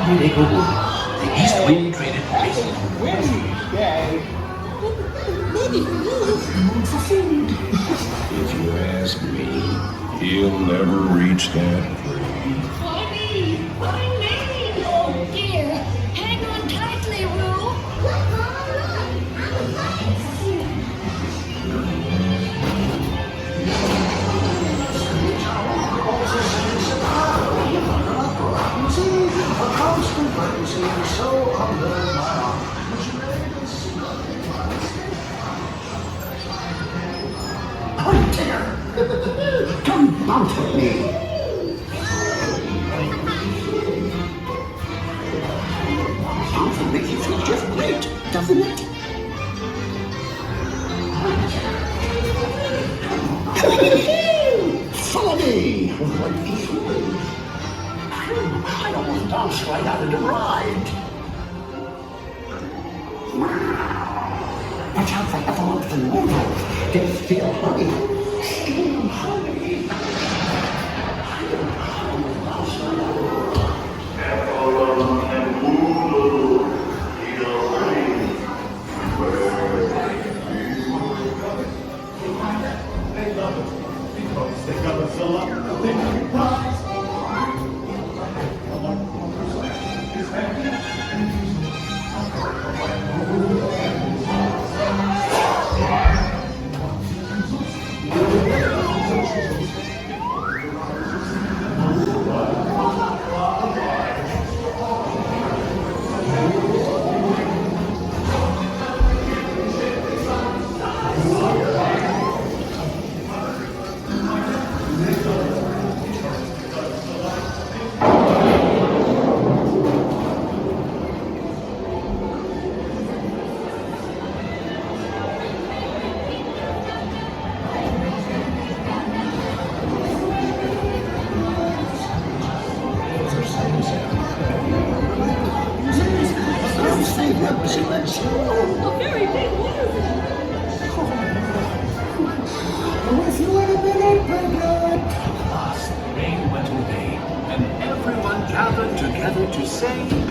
Winnie the Pooh, the East Wind traded places. Maybe for food. If you ask me, he'll never reach that grade. Funny! Oh dear! Hang on tightly, Roo! Come bounce with me. Bouncing makes you feel just great, doesn't it? Follow me. I almost bounced right out of the ride. Watch out for envelopes and noodles. They feel honey. Very big one. If you had been open, Last, the rain went away, and everyone gathered together to say